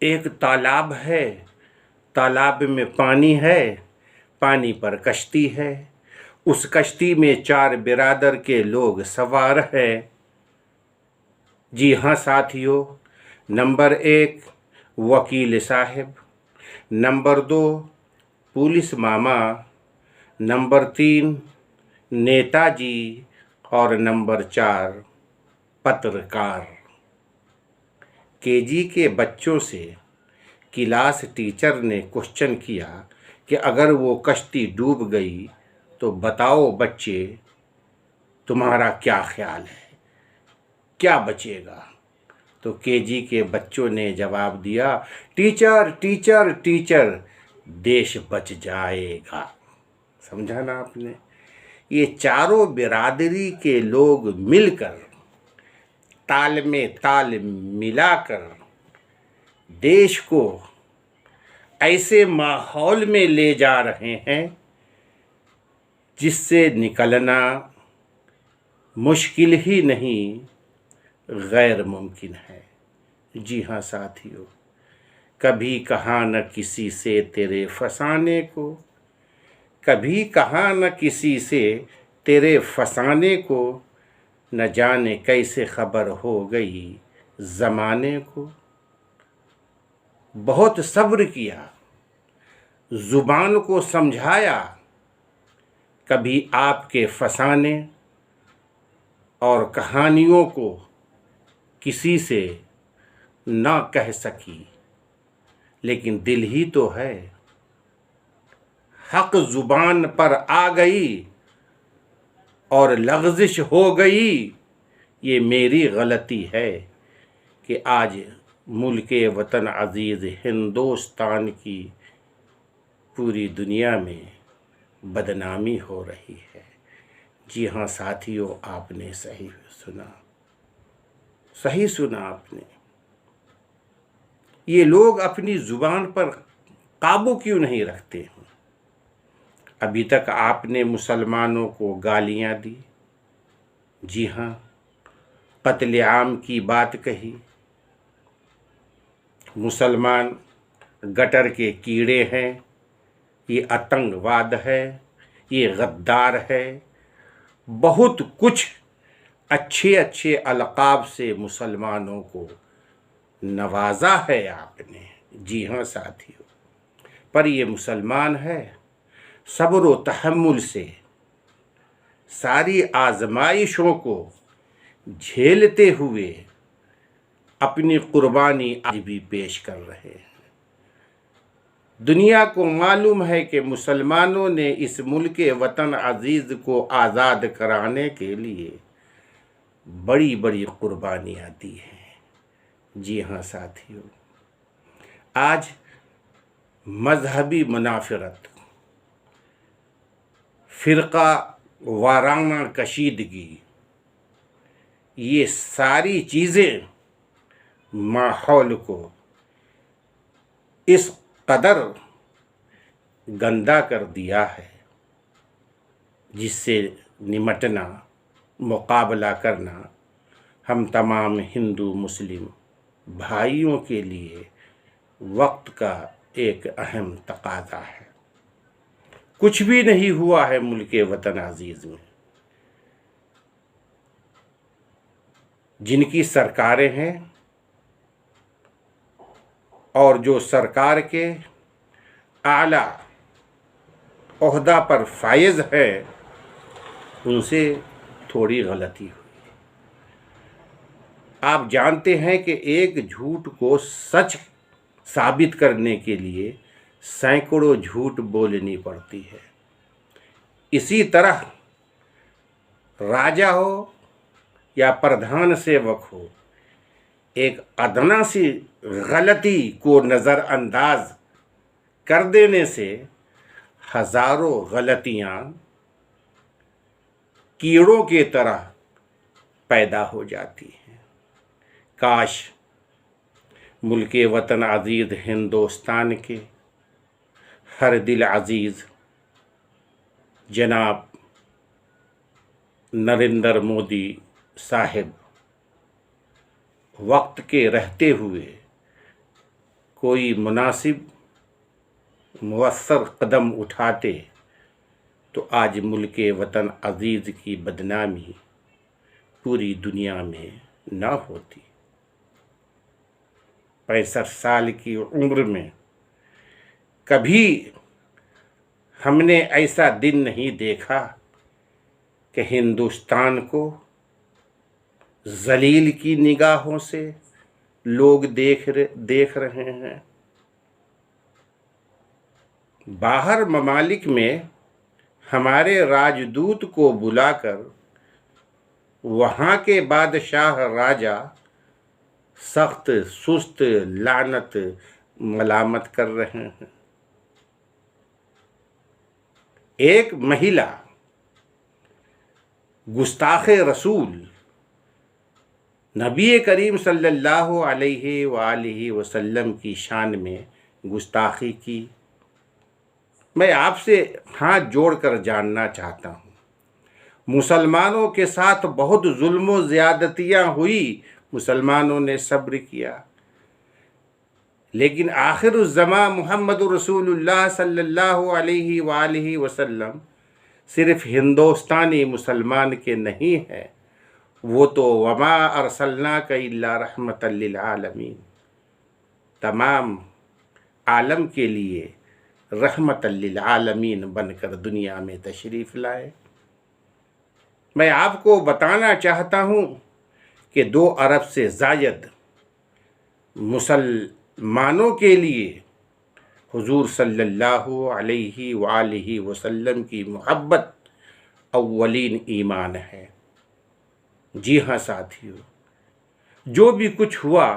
एक तालाब है, तालाब में पानी है, पानी पर कश्ती है। उस कश्ती में 4 बिरादर के लोग सवार हैं। जी हाँ साथियों, नंबर 1 वकील साहब, नंबर 2 पुलिस मामा, नंबर 3 नेताजी और नंबर 4 पत्रकार। केजी के बच्चों से क्लास टीचर ने क्वेश्चन किया कि अगर वो कश्ती डूब गई तो बताओ बच्चे, तुम्हारा क्या ख्याल है, क्या बचेगा? तो केजी के बच्चों ने जवाब दिया, टीचर टीचर टीचर, देश बच जाएगा। समझा ना आपने? ये चारों बिरादरी के लोग मिलकर, ताल में ताल मिलाकर देश को ऐसे माहौल में ले जा रहे हैं जिससे निकलना मुश्किल ही नहीं, गैर मुमकिन है। जी हाँ साथियों, कभी कहा न किसी से तेरे फसाने को, कभी कहा न किसी से तेरे फसाने को, न जाने कैसे खबर हो गई ज़माने को। बहुत सब्र किया, ज़ुबान को समझाया, कभी आपके फसाने और कहानियों को किसी से ना कह सकी, लेकिन दिल ही तो है। हक ज़ुबान पर आ गई और लग़ज़िश हो गई, ये मेरी गलती है कि आज मुल्के वतन अज़ीज़ हिंदुस्तान की पूरी दुनिया में बदनामी हो रही है। जी हाँ साथियों, आपने सही सुना आपने। ये लोग अपनी ज़ुबान पर काबू क्यों नहीं रखते हैं? अभी तक आपने मुसलमानों को गालियाँ दी, जी हाँ, कत्लेआम की बात कही। मुसलमान गटर के कीड़े हैं, ये आतंकवाद है, ये गद्दार है। बहुत कुछ अच्छे अच्छे अलक़ाब से मुसलमानों को नवाजा है आपने। जी हाँ साथियों, पर ये मुसलमान है, सब्र व तहम्मुल से सारी आजमाइशों को झेलते हुए अपनी कुर्बानी आज भी पेश कर रहे हैं। दुनिया को मालूम है कि मुसलमानों ने इस मुल्क वतन अजीज़ को आज़ाद कराने के लिए बड़ी बड़ी कुर्बानियाँ दी हैं। जी हाँ साथियों, आज मजहबी मुनाफरत, फ़िरका वाराना कशीदगी, ये सारी चीज़ें माहौल को इस कदर गंदा कर दिया है, जिससे निमटना, मुकाबला करना हम तमाम हिंदू मुस्लिम भाइयों के लिए वक्त का एक अहम तकाज़ा है। कुछ भी नहीं हुआ है मुल्के वतन अजीज़ में। जिनकी सरकारें हैं और जो सरकार के आला ओहदा पर फायज़ है, उनसे थोड़ी गलती हुई। आप जानते हैं कि एक झूठ को सच साबित करने के लिए सैकड़ों झूठ बोलनी पड़ती है। इसी तरह राजा हो या प्रधान सेवक हो, एक अदना सी गलती को नज़रअंदाज कर देने से हज़ारों गलतियाँ कीड़ों के तरह पैदा हो जाती हैं। काश मुल्के वतन अजीज़ हिंदुस्तान के हर दिल अजीज़ जनाब नरेंद्र मोदी साहिब वक्त के रहते हुए कोई मुनासिब मुअस्सर कदम उठाते तो आज मुल्के वतन अजीज़ की बदनामी पूरी दुनिया में ना होती। 65 साल की उम्र में कभी हमने ऐसा दिन नहीं देखा कि हिंदुस्तान को जलील की निगाहों से लोग देख रहे हैं। बाहर ममालिक में हमारे राजदूत को बुलाकर वहाँ के बादशाह राजा सख्त सुस्त लानत मलामत कर रहे हैं। एक महिला गुस्ताखे रसूल नबी करीम सल्लल्लाहु अलैहि वसल्लम की शान में गुस्ताखी की। मैं आपसे हाथ जोड़कर जानना चाहता हूँ, मुसलमानों के साथ बहुत जुल्म व ज़्यादतियाँ हुई, मुसलमानों ने सब्र किया, लेकिन आखिरुज़्ज़मा मुहम्मद रसूलुल्लाह सल्लल्लाहु अलैहि वसल्लम सिर्फ हिंदुस्तानी मुसलमान के नहीं हैं, वो तो वमा अरसलनाका इल्ला रहमतल लिल आलमीन, तमाम आलम के लिए रहमतल लिल आलमीन बनकर दुनिया में तशरीफ़ लाए। मैं आपको बताना चाहता हूँ कि 2 अरब से ज़ायद मुसलमानों के लिए हुजूर सल्लल्लाहु अलैहि वसल्लम की मोहब्बत अव्वलीन ईमान है। जी हाँ साथियों, जो भी कुछ हुआ,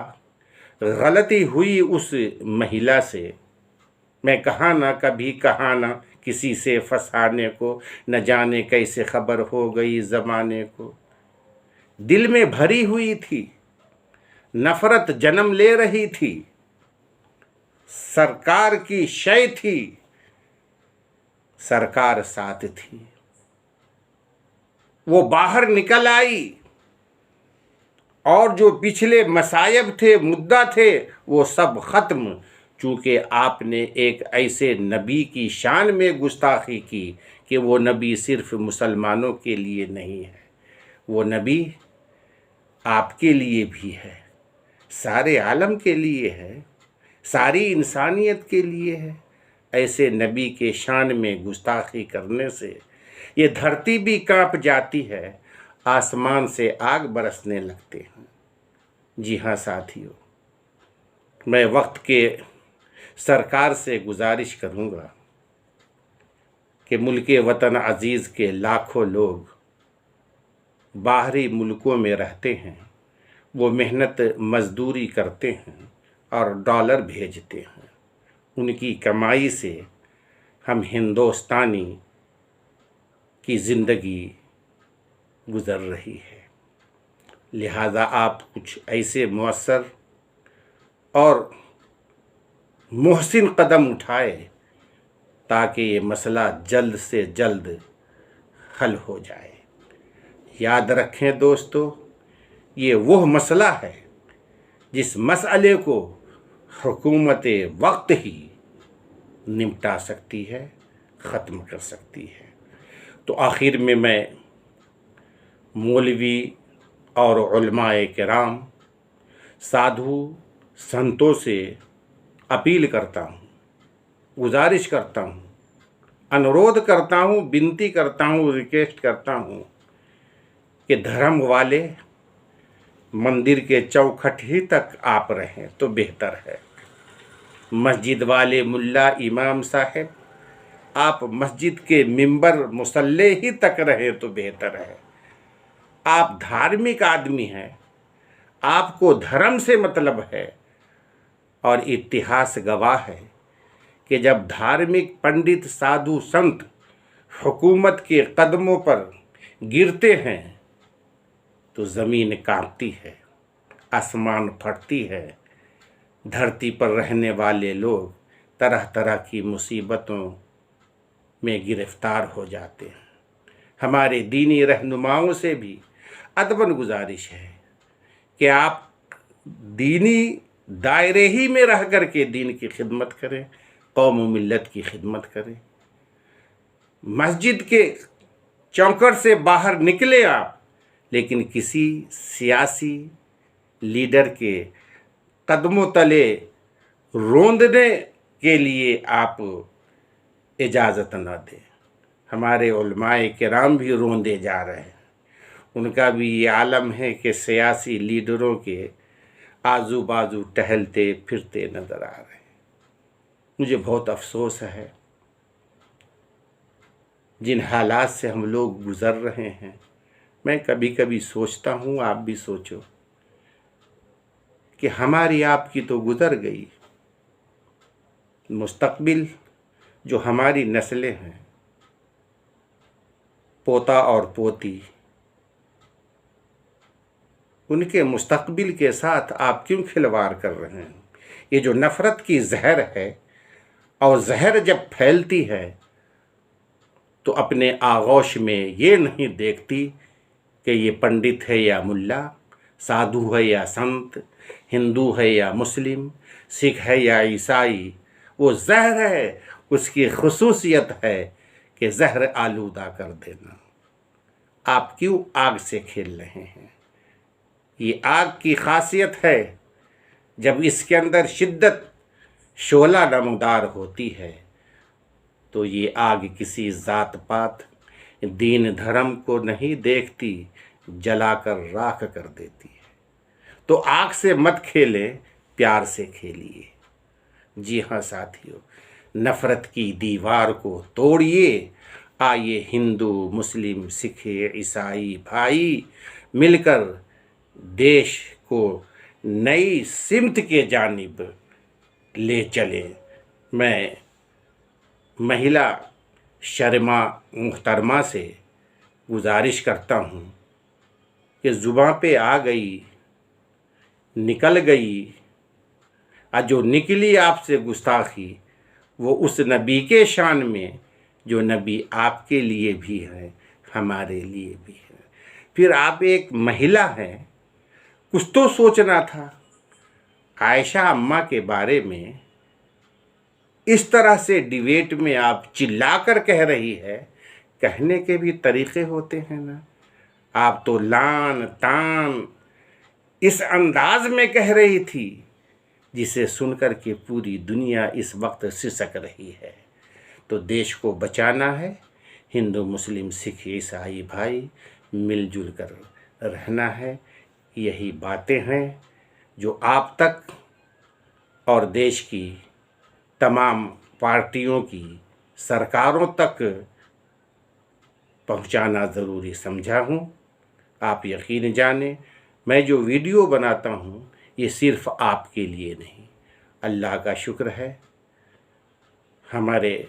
गलती हुई उस महिला से, मैं कहाँ ना किसी से फंसाने को, न जाने कैसे खबर हो गई ज़माने को। दिल में भरी हुई थी, नफ़रत जन्म ले रही थी, सरकार की शय थी, सरकार साथ थी। वो बाहर निकल आई और जो पिछले मसायब थे, मुद्दा थे, वो सब ख़त्म। चूँकि आपने एक ऐसे नबी की शान में गुस्ताखी की कि वो नबी सिर्फ मुसलमानों के लिए नहीं है, वो नबी आपके लिए भी है, सारे आलम के लिए है, सारी इंसानियत के लिए है। ऐसे नबी के शान में गुस्ताखी करने से ये धरती भी कांप जाती है, आसमान से आग बरसने लगते हैं। जी हाँ साथियों, मैं वक्त के सरकार से गुजारिश करूँगा कि मुल्के वतन अजीज़ के लाखों लोग बाहरी मुल्कों में रहते हैं, वो मेहनत मजदूरी करते हैं और डॉलर भेजते हैं, उनकी कमाई से हम हिंदुस्तानी की ज़िंदगी गुज़र रही है। लिहाजा आप कुछ ऐसे मुअस्सर और मुहसिन कदम उठाए ताकि ये मसला जल्द से जल्द हल हो जाए। याद रखें दोस्तों, ये वह मसला है जिस मसले को हुकूमत वक्त ही निपटा सकती है, ख़त्म कर सकती है। तो आखिर में मैं मौलवी और उलमाए किराम, साधु संतों से अपील करता हूँ, गुजारिश करता हूँ, अनुरोध करता हूँ, विनती करता हूँ, रिक्वेस्ट करता हूँ कि धर्म वाले मंदिर के चौखट ही तक आप रहें तो बेहतर है। मस्जिद वाले मुल्ला इमाम साहब आप मस्जिद के मिंबर मुसल्ले ही तक रहें तो बेहतर है। आप धार्मिक आदमी हैं, आपको धर्म से मतलब है, और इतिहास गवाह है कि जब धार्मिक पंडित साधु संत हुकूमत के कदमों पर गिरते हैं तो ज़मीन कांपती है, आसमान फटती है, धरती पर रहने वाले लोग तरह तरह की मुसीबतों में गिरफ्तार हो जाते हैं। हमारे दीनी रहनुमाओं से भी अदबन गुजारिश है कि आप दीनी दायरे ही में रह कर के दीन की खिदमत करें, कौम व मिल्लत की खिदमत करें। मस्जिद के चौखट से बाहर निकले आप, लेकिन किसी सियासी लीडर के कदमों तले रोंदने के लिए आप इजाज़त न दें। हमारे उलमाए किराम भी रोंदे जा रहे हैं। उनका भी ये आलम है कि सियासी लीडरों के आजू बाजू टहलते फिरते नज़र आ रहे हैं। मुझे बहुत अफसोस है जिन हालात से हम लोग गुज़र रहे हैं। मैं कभी कभी सोचता हूँ, आप भी सोचो, कि हमारी आपकी तो गुज़र गई, मुस्तकबिल जो हमारी नस्लें हैं, पोता और पोती, उनके मुस्तकबिल के साथ आप क्यों खिलवाड़ कर रहे हैं? ये जो नफ़रत की जहर है, और जहर जब फैलती है तो अपने आगोश में ये नहीं देखती कि ये पंडित है या मुल्ला, साधु है या संत, हिंदू है या मुस्लिम, सिख है या ईसाई। वो जहर है, उसकी खुसूसियत है कि जहर आलूदा कर देना। आप क्यों आग से खेल रहे हैं? ये आग की खासियत है, जब इसके अंदर शिद्दत शोला नमदार होती है तो ये आग किसी ज़ात पात दीन धर्म को नहीं देखती, जलाकर राख कर देती है। तो आग से मत खेलें, प्यार से खेलिए। जी हाँ साथियों, नफ़रत की दीवार को तोड़िए। आइए हिंदू मुस्लिम सिख ईसाई भाई मिलकर देश को नई सिमत के जानिब ले चलें। मैं महिला शर्मा मुहतरमा से गुजारिश करता हूँ कि ज़ुबान पे आ गई, निकल गई, और जो निकली आपसे गुस्ताखी, वो उस नबी के शान में जो नबी आपके लिए भी है, हमारे लिए भी है। फिर आप एक महिला हैं, कुछ तो सोचना था। आयशा अम्मा के बारे में इस तरह से डिबेट में आप चिल्लाकर कह रही है, कहने के भी तरीक़े होते हैं ना। आप तो लान तान इस अंदाज में कह रही थी जिसे सुनकर के पूरी दुनिया इस वक्त सिसक रही है। तो देश को बचाना है, हिंदू मुस्लिम सिख ईसाई भाई मिलजुल कर रहना है। यही बातें हैं जो आप तक और देश की तमाम पार्टियों की सरकारों तक पहुंचाना ज़रूरी समझा हूं। आप यकीन जानें, मैं जो वीडियो बनाता हूं ये सिर्फ़ आपके लिए नहीं, अल्लाह का शुक्र है हमारे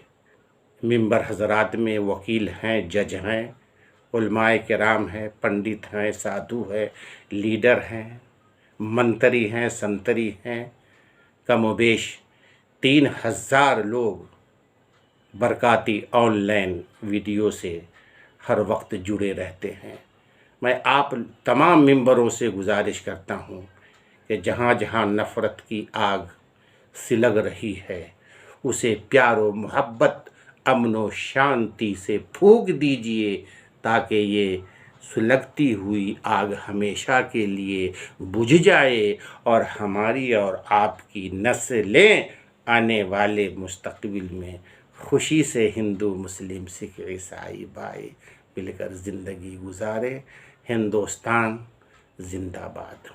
मिंबर हज़रात में वकील हैं, जज हैं, उलमाए किराम हैं, पंडित हैं, साधु हैं, लीडर हैं, मंत्री हैं, संतरी हैं, कमोबेश 3000 लोग बरकाती ऑनलाइन वीडियो से हर वक्त जुड़े रहते हैं। मैं आप तमाम मेंबरों से गुजारिश करता हूं कि जहां जहां नफ़रत की आग सिलग रही है, उसे प्यार और मोहब्बत, अमन व शांति से फूंक दीजिए, ताकि ये सुलगती हुई आग हमेशा के लिए बुझ जाए और हमारी और आपकी नस्लें आने वाले मुस्तकबिल में खुशी से हिंदू मुस्लिम सिख ईसाई भाई मिलकर ज़िंदगी गुजारे। हिंदुस्तान जिंदाबाद।